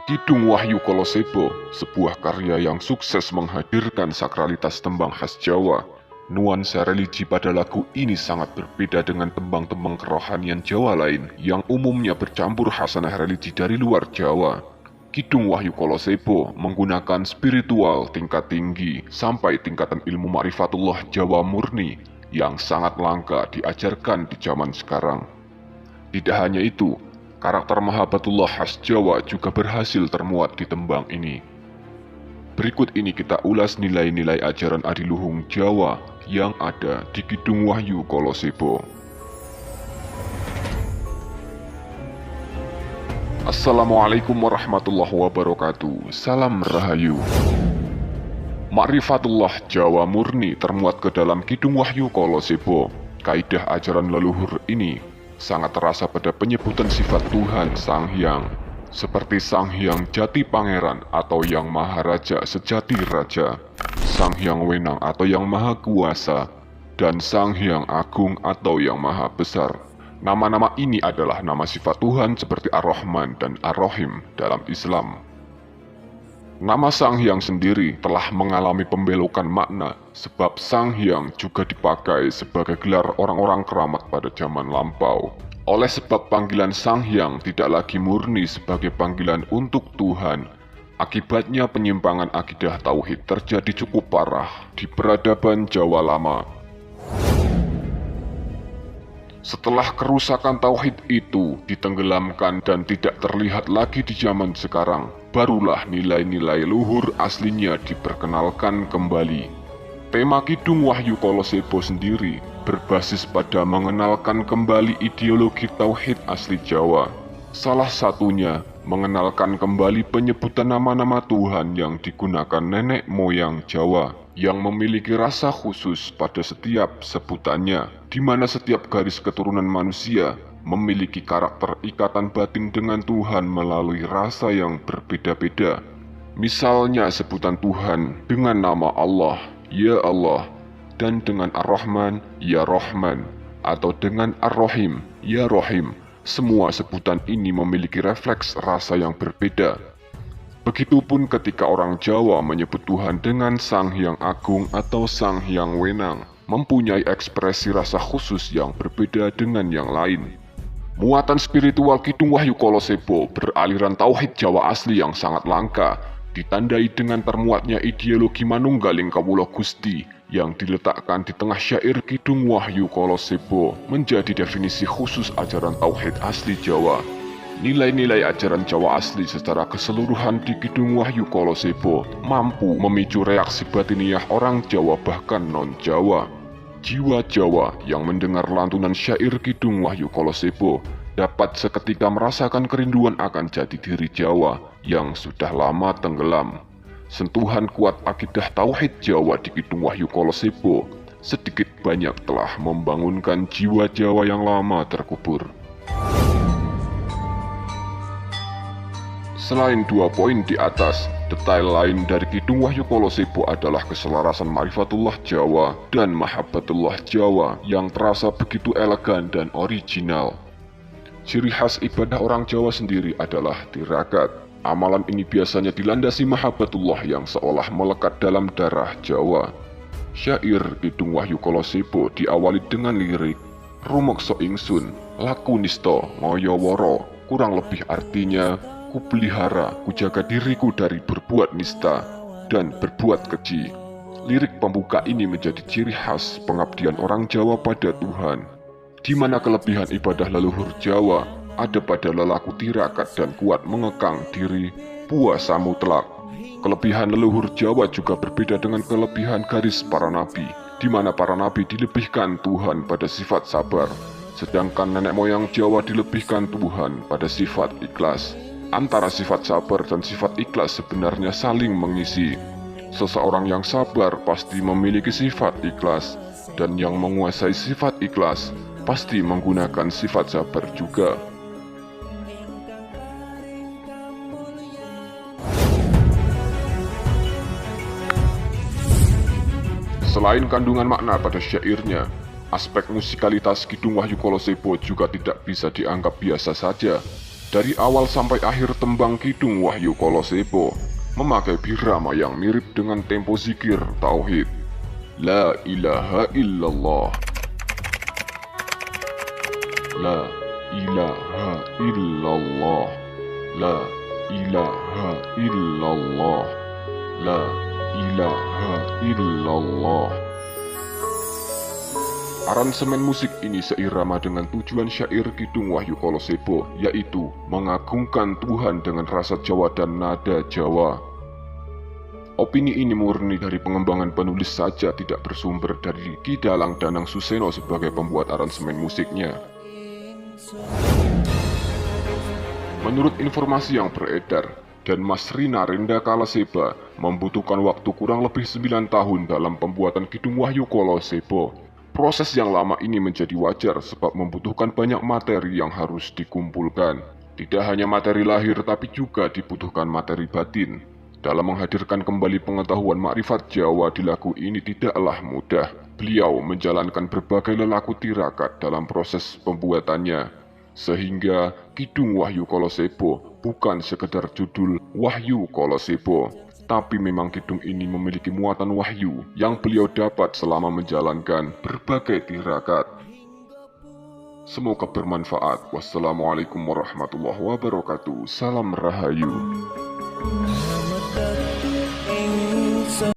Kidung Wahyu Kolosebo, sebuah karya yang sukses menghadirkan sakralitas tembang khas Jawa. Nuansa religi pada lagu ini sangat berbeda dengan tembang-tembang kerohanian Jawa lain yang umumnya bercampur khasanah religi dari luar Jawa. Kidung Wahyu Kolosebo menggunakan spiritual tingkat tinggi sampai tingkatan ilmu ma'rifatullah Jawa murni yang sangat langka diajarkan di zaman sekarang. Tidak hanya itu, karakter Mahabbatullah khas Jawa juga berhasil termuat di tembang ini. Berikut ini kita ulas nilai-nilai ajaran adiluhung Jawa yang ada di Kidung Wahyu Kolosebo. Assalamualaikum warahmatullahi wabarakatuh. Salam Rahayu. Ma'rifatullah Jawa murni termuat ke dalam Kidung Wahyu Kolosebo. Kaidah ajaran leluhur ini sangat terasa pada penyebutan sifat Tuhan Sang Hyang, seperti Sang Hyang Jati Pangeran atau Yang Maharaja Sejati Raja, Sang Hyang Wenang atau Yang Maha Kuasa, dan Sang Hyang Agung atau Yang Maha Besar. Nama-nama ini adalah nama sifat Tuhan seperti Ar-Rahman dan Ar-Rahim dalam Islam. Nama Sang Hyang sendiri telah mengalami pembelokan makna sebab Sang Hyang juga dipakai sebagai gelar orang-orang keramat pada zaman lampau. Oleh sebab panggilan Sang Hyang tidak lagi murni sebagai panggilan untuk Tuhan, akibatnya penyimpangan akidah tauhid terjadi cukup parah di peradaban Jawa lama. Setelah kerusakan tauhid itu ditenggelamkan dan tidak terlihat lagi di zaman sekarang, barulah nilai-nilai luhur aslinya diperkenalkan kembali. Tema Kidung Wahyu Kolosebo sendiri berbasis pada mengenalkan kembali ideologi tauhid asli Jawa. Salah satunya mengenalkan kembali penyebutan nama-nama Tuhan yang digunakan nenek moyang Jawa yang memiliki rasa khusus pada setiap sebutannya, di mana setiap garis keturunan manusia memiliki karakter ikatan batin dengan Tuhan melalui rasa yang berbeda-beda. Misalnya sebutan Tuhan dengan nama Allah, Ya Allah, dan dengan Ar-Rahman, Ya Rahman, atau dengan Ar-Rahim, Ya Rahim. Semua sebutan ini memiliki refleks rasa yang berbeda. Begitupun ketika orang Jawa menyebut Tuhan dengan Sang Hyang Agung atau Sang Hyang Wenang, mempunyai ekspresi rasa khusus yang berbeda dengan yang lain. Muatan spiritual Kidung Wahyu Kolosebo beraliran tauhid Jawa asli yang sangat langka, ditandai dengan termuatnya ideologi Manunggaling Kawula Gusti yang diletakkan di tengah syair Kidung Wahyu Kolosebo menjadi definisi khusus ajaran tauhid asli Jawa. Nilai-nilai ajaran Jawa asli secara keseluruhan di Kidung Wahyu Kolosebo mampu memicu reaksi batiniah orang Jawa bahkan non-Jawa. Jiwa Jawa yang mendengar lantunan syair Kidung Wahyu Kolosebo dapat seketika merasakan kerinduan akan jati diri Jawa yang sudah lama tenggelam. Sentuhan kuat akidah tauhid Jawa di Kidung Wahyu Kolosebo sedikit banyak telah membangunkan jiwa Jawa yang lama terkubur. Selain dua poin di atas, detail lain dari Kidung Wahyu Kolosebo adalah keselarasan Ma'rifatullah Jawa dan Mahabbatullah Jawa yang terasa begitu elegan dan original. Ciri khas ibadah orang Jawa sendiri adalah tirakat. Amalan ini biasanya dilandasi Mahabbatullah yang seolah melekat dalam darah Jawa. Syair Kidung Wahyu Kolosebo diawali dengan lirik, "Rumeksa ingsun, laku nista ngoyo woro," kurang lebih artinya, "Ku pelihara, ku jaga diriku dari berbuat nista dan berbuat keji." Lirik pembuka ini menjadi ciri khas pengabdian orang Jawa pada Tuhan, di mana kelebihan ibadah leluhur Jawa ada pada lelaku tirakat dan kuat mengekang diri, puasa mutlak. Kelebihan leluhur Jawa juga berbeda dengan kelebihan garis para nabi, di mana para nabi dilebihkan Tuhan pada sifat sabar, sedangkan nenek moyang Jawa dilebihkan Tuhan pada sifat ikhlas. Antara sifat sabar dan sifat ikhlas sebenarnya saling mengisi. Seseorang yang sabar pasti memiliki sifat ikhlas, dan yang menguasai sifat ikhlas pasti menggunakan sifat sabar juga. Selain kandungan makna pada syairnya, aspek musikalitas Kidung Wahyu Kolosebo juga tidak bisa dianggap biasa saja. Dari awal sampai akhir tembang Kidung Wahyu Kolosebo memakai birama yang mirip dengan tempo zikir tauhid. La ilaha illallah. La ilaha illallah. La ilaha illallah. La ilaha illallah. Aransemen musik ini seirama dengan tujuan syair Kidung Wahyu Kolosebo, yaitu mengagungkan Tuhan dengan rasa Jawa dan nada Jawa. Opini ini murni dari pengembangan penulis saja, tidak bersumber dari Ki Dalang Danang Suseno sebagai pembuat aransemen musiknya. Menurut informasi yang beredar, dan Mas Rina Renda Kalaseba membutuhkan waktu kurang lebih 9 tahun dalam pembuatan Kidung Wahyu Kolosebo. Proses yang lama ini menjadi wajar sebab membutuhkan banyak materi yang harus dikumpulkan. Tidak hanya materi lahir tapi juga dibutuhkan materi batin. Dalam menghadirkan kembali pengetahuan makrifat Jawa di lagu ini tidaklah mudah. Beliau menjalankan berbagai lelaku tirakat dalam proses pembuatannya. Sehingga Kidung Wahyu Kolosebo bukan sekedar judul Wahyu Kolosebo, tapi memang kidung ini memiliki muatan wahyu yang beliau dapat selama menjalankan berbagai tirakat. Semoga bermanfaat. Wassalamualaikum warahmatullahi wabarakatuh. Salam Rahayu.